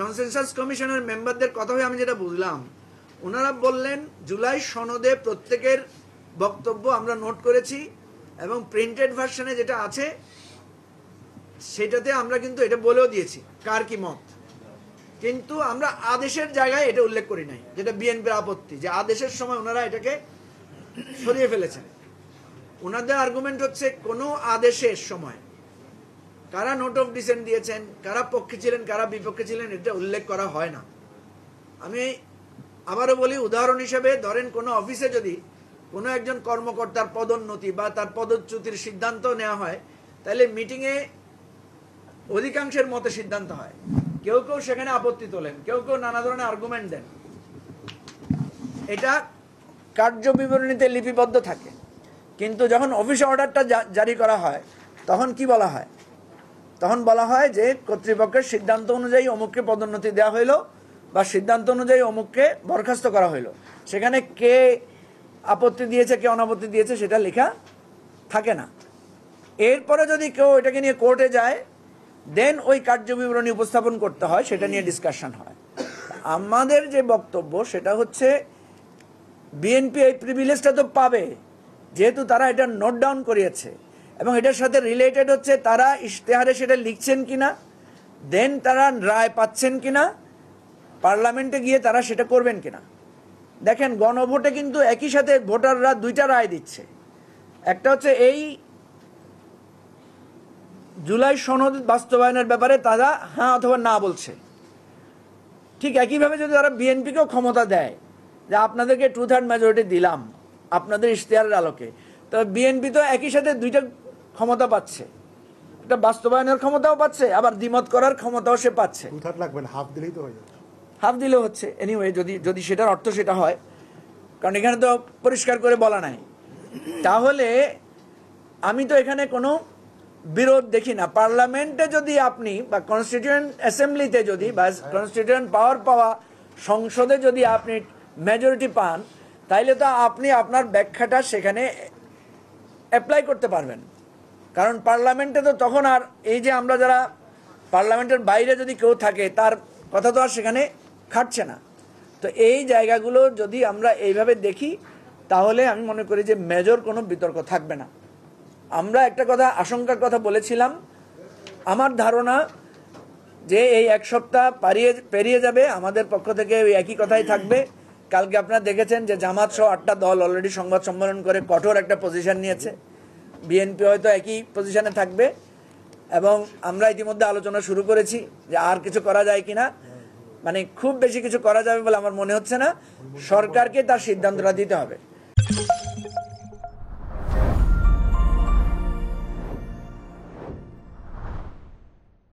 Consensus কমিশনের মেম্বারদের কথা হয়ে আমি যেটা বুঝলাম, ওনারা বললেন জুলাই সনদে প্রত্যেকের বক্তব্য আমরা নোট করেছি এবং প্রিন্টেড ভার্সনে যেটা আছে সেটাতে আমরা কিন্তু এটা বলেও দিয়েছি কার কি মত, কিন্তু আমরা আদেশের জায়গায় এটা উল্লেখ করি নাই, যেটা বিএনপির আপত্তি যে আদেশের সময় ওনারা এটাকে সরিয়ে ফেলেছেন। ওনাদের আর্গুমেন্ট হচ্ছে কোনো আদেশের সময় কারা নোট অফ ডিসেন্ট দিয়েছেন, কারা পক্ষে ছিলেন, কারা বিপক্ষে ছিলেন, এটা উল্লেখ করা হয় না। আমি আবারও বলি, উদাহরণ হিসেবে ধরেন কোনো অফিসে যদি কোনো একজন কর্মকর্তার পদোন্নতি বা তার পদচ্যুতির সিদ্ধান্ত নেওয়া হয়, তাহলে মিটিংয়ে অধিকাংশের মতে সিদ্ধান্ত হয়। কেউ কেউ সেখানে আপত্তি তোলেন, কেউ কেউ নানা ধরনের আর্গুমেন্ট দেন, এটা কার্য বিবরণীতে লিপিবদ্ধ থাকে। কিন্তু যখন অফিস অর্ডারটা জারি করা হয় তখন কি বলা হয়? তখন বলা হয় যে কর্তৃপক্ষের সিদ্ধান্ত অনুযায়ী অমুককে পদোন্নতি দেওয়া হইল বা সিদ্ধান্ত অনুযায়ী অমুককে বরখাস্ত করা হইল। সেখানে কে আপত্তি দিয়েছে, কে অনাপত্তি দিয়েছে সেটা লেখা থাকে না। এরপরে যদি কেউ এটাকে নিয়ে কোর্টে যায়, দেন ওই কার্য বিবরণী উপস্থাপন করতে হয়, সেটা নিয়ে ডিসকাশন হয়। আমাদের যে বক্তব্য সেটা হচ্ছে বিএনপি এই প্রিভিলেজটা তো পাবে, যেহেতু তারা এটা নোট ডাউন করিয়েছে এবং এটার সাথে রিলেটেড হচ্ছে তারা ইশতেহারে সেটা লিখছেন কিনা, দেন তারা রায় পাচ্ছেন কিনা, পার্লামেন্টে গিয়ে তারা সেটা করবেন কিনা। দেখেন, গণভোটে কিন্তু একই সাথে ভোটাররা দুইটা রায় দিচ্ছে। একটা হচ্ছে এই জুলাই সনদ বাস্তবায়নের ব্যাপারে তারা হ্যাঁ অথবা না বলছে। ঠিক একইভাবে যদি তারা বিএনপিকেও ক্ষমতা দেয় যে আপনাদেরকে 2/3 মেজরিটি দিলাম আপনাদের ইশতেহারের আলোকে, তো বিএনপি তো একই সাথে দুইটা ক্ষমতা পাচ্ছে, একটা বাস্তবায়নের ক্ষমতাও পাচ্ছে, আবার দ্বিমত করার ক্ষমতাও সে পাচ্ছে। 2/3 লাগবে না, হাফ দিলেই তো হয়ে যাবে। হাফ দিলেও হচ্ছে। এনিওয়ে, যদি সেটার অর্থ সেটা হয়, কারণ এখানে তো পরিষ্কার করে বলা নাই, তাহলে আমি তো এখানে কোনো বিরোধ দেখি না। পার্লামেন্টে যদি আপনি বা কনস্টিটিউয়েন্ট অ্যাসেম্বলিতে যদি বা কনস্টিটিউয়েন্ট পাওয়ার পাওয়া সংসদে যদি আপনি মেজরিটি পান, তাইলে তো আপনি আপনার ব্যাখ্যাটা সেখানে অ্যাপ্লাই করতে পারবেন। কারণ পার্লামেন্টে তো তখন আর এই যে আমরা যারা পার্লামেন্টের বাইরে যদি কেউ থাকে তার কথা তো আর সেখানে খাটছে না। তো এই জায়গাগুলো যদি আমরা এইভাবে দেখি তাহলে আমি মনে করি যে মেজর কোনো বিতর্ক থাকবে না। আমরা একটা কথা আশঙ্কার কথা বলেছিলাম, আমার ধারণা যে এই এক সপ্তাহ পেরিয়ে যাবে, আমাদের পক্ষ থেকে ওই একই কথাই থাকবে। কালকে আপনারা দেখেছেন যে জামাত সহ 8টা দল অলরেডি সংবাদ সম্মেলন করে কঠোর একটা পজিশন নিয়েছে। বিএনপি হয়তো একই পজিশনে থাকবে এবং আমরা ইতিমধ্যে আলোচনা শুরু করেছি যে আর কিছু করা যায় কিনা। মানে খুব বেশি কিছু করা যাবে বলে আমার মনে হচ্ছে না। সরকারকে তার সিদ্ধান্তটা দিতে হবে।